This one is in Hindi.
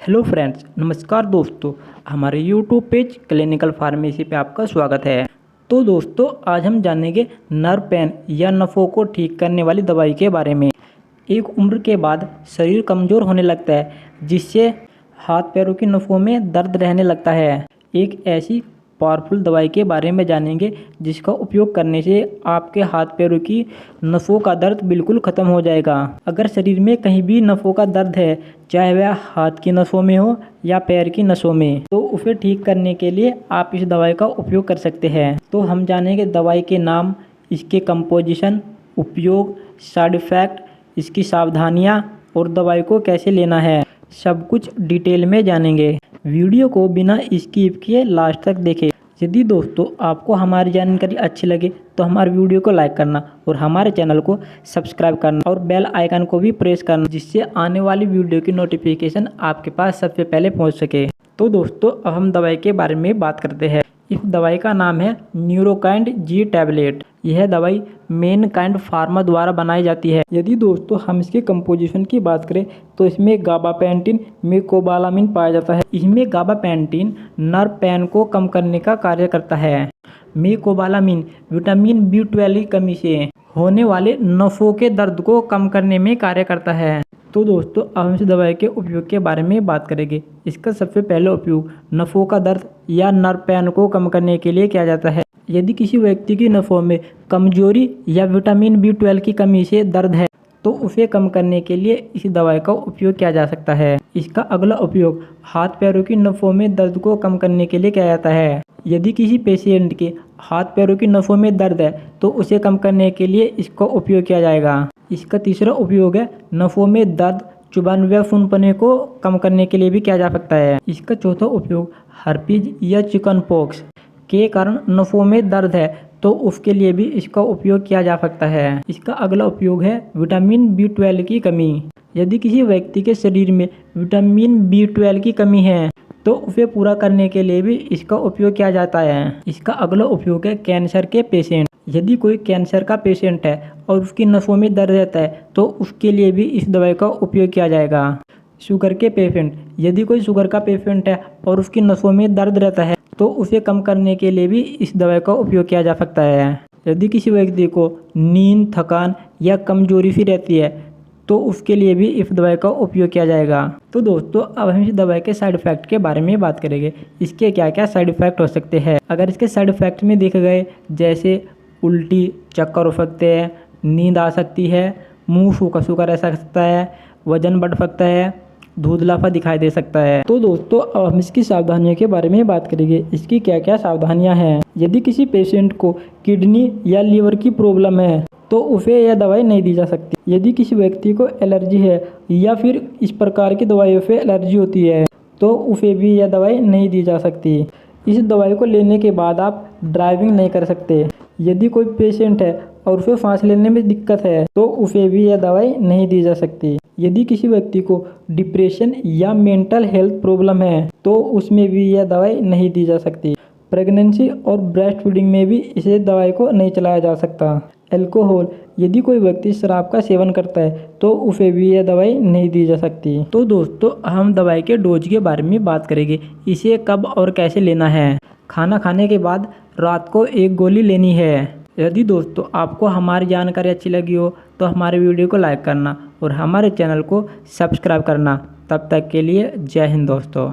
हेलो फ्रेंड्स, नमस्कार दोस्तों। हमारे यूट्यूब पेज क्लिनिकल फार्मेसी पे आपका स्वागत है। तो दोस्तों, आज हम जानेंगे नर्व पेन या नसों को ठीक करने वाली दवाई के बारे में। एक उम्र के बाद शरीर कमज़ोर होने लगता है, जिससे हाथ पैरों की नसों में दर्द रहने लगता है। एक ऐसी पावरफुल दवाई के बारे में जानेंगे जिसका उपयोग करने से आपके हाथ पैरों की नसों का दर्द बिल्कुल ख़त्म हो जाएगा। अगर शरीर में कहीं भी नसों का दर्द है, चाहे वह हाथ की नसों में हो या पैर की नसों में, तो उसे ठीक करने के लिए आप इस दवाई का उपयोग कर सकते हैं। तो हम जानेंगे दवाई के नाम, इसके कंपोजिशन, उपयोग, साइड इफ़ेक्ट, इसकी सावधानियाँ और दवाई को कैसे लेना है, सब कुछ डिटेल में जानेंगे। वीडियो को बिना स्किप किए लास्ट तक देखें। यदि दोस्तों आपको हमारी जानकारी अच्छी लगे तो हमारे वीडियो को लाइक करना और हमारे चैनल को सब्सक्राइब करना और बेल आइकन को भी प्रेस करना, जिससे आने वाली वीडियो की नोटिफिकेशन आपके पास सबसे पहले पहुंच सके। तो दोस्तों, अब हम दवाई के बारे में बात करते हैं। इस दवाई का नाम है न्यूरोकाइंड जी टैबलेट। यह दवाई मैनकाइंड फार्मा द्वारा बनाई जाती है। यदि दोस्तों हम इसके कंपोजिशन की बात करें तो इसमें गाबापेंटिन, मेकोबालामिन पाया जाता है। इसमें गाबापेंटिन नर्व पेन को कम करने का कार्य करता है। मेकोबालामिन विटामिन B12 की कमी से होने वाले नसों के दर्द को कम करने में कार्य करता है। तो दोस्तों, अब हम इस दवाई के उपयोग के बारे में बात करेंगे। इसका सबसे पहला उपयोग नसों का दर्द या नर्व पेन को कम करने के लिए किया जाता है। यदि किसी व्यक्ति की नसों में कमजोरी या विटामिन B12 की कमी से दर्द है, तो उसे कम करने के लिए इस दवाई का उपयोग किया जा सकता है। इसका अगला उपयोग हाथ पैरों की नसों में दर्द को कम करने के लिए किया जाता है। यदि किसी पेशेंट के हाथ पैरों की नसों में दर्द है, तो उसे कम करने के लिए इसका उपयोग किया जाएगा। इसका तीसरा उपयोग है नसों में दर्द, चुभन व सूंपने को कम करने के लिए भी किया जा सकता है। इसका चौथा उपयोग हर्पीज या चिकन पॉक्स के कारण नसों में दर्द है, तो उसके लिए भी इसका उपयोग किया जा सकता है। इसका अगला उपयोग है विटामिन B12 की कमी। यदि किसी व्यक्ति के शरीर में विटामिन B12 की कमी है, तो उसे पूरा करने के लिए भी इसका उपयोग किया जाता है। इसका अगला उपयोग है कैंसर के पेशेंट। यदि कोई कैंसर का पेशेंट है और उसकी नसों में दर्द रहता है, तो उसके लिए भी इस दवाई का उपयोग किया जाएगा। शुगर के पेशेंट, यदि कोई शुगर का पेशेंट है और उसकी नसों में दर्द रहता है, तो उसे कम करने के लिए भी इस दवाई का उपयोग किया जा सकता है। यदि किसी व्यक्ति को नींद, थकान या कमजोरी सी रहती है, तो उसके लिए भी इस दवाई का उपयोग किया जाएगा। तो दोस्तों, अब हम इस दवाई के साइड इफ़ेक्ट के बारे में बात करेंगे। इसके क्या क्या साइड इफ़ेक्ट हो सकते हैं। अगर इसके साइड इफ़ेक्ट में देखे गए, जैसे उल्टी, चक्कर हो सकते हैं, नींद आ सकती है, मुंह सूखा सूखा रह सकता है, वजन बढ़ सकता है, धुंधलापा दिखाई दे सकता है। तो दोस्तों, अब हम इसकी सावधानियों के बारे में बात करेंगे। इसकी क्या क्या सावधानियां हैं। यदि किसी पेशेंट को किडनी या लीवर की प्रॉब्लम है, तो उसे यह दवाई नहीं दी जा सकती। यदि किसी व्यक्ति को एलर्जी है या फिर इस प्रकार की दवाइयों से एलर्जी होती है, तो उसे भी यह दवाई नहीं दी जा सकती। इस दवाई को लेने के बाद आप ड्राइविंग नहीं कर सकते। यदि कोई पेशेंट है और उसे सांस लेने में दिक्कत है, तो उसे भी यह दवाई नहीं दी जा सकती। यदि किसी व्यक्ति को डिप्रेशन या मेंटल हेल्थ प्रॉब्लम है, तो उसमें भी यह दवाई नहीं दी जा सकती। प्रेगनेंसी और ब्रेस्ट फीडिंग में भी इसे दवाई को नहीं चलाया जा सकता। अल्कोहल, यदि कोई व्यक्ति शराब का सेवन करता है, तो उसे भी यह दवाई नहीं दी जा सकती। तो दोस्तों, हम दवाई के डोज के बारे में बात करेंगे। इसे कब और कैसे लेना है। खाना खाने के बाद रात को 1 गोली लेनी है। यदि दोस्तों आपको हमारी जानकारी अच्छी लगी हो, तो हमारे वीडियो को लाइक करना और हमारे चैनल को सब्सक्राइब करना। तब तक के लिए जय हिंद दोस्तों।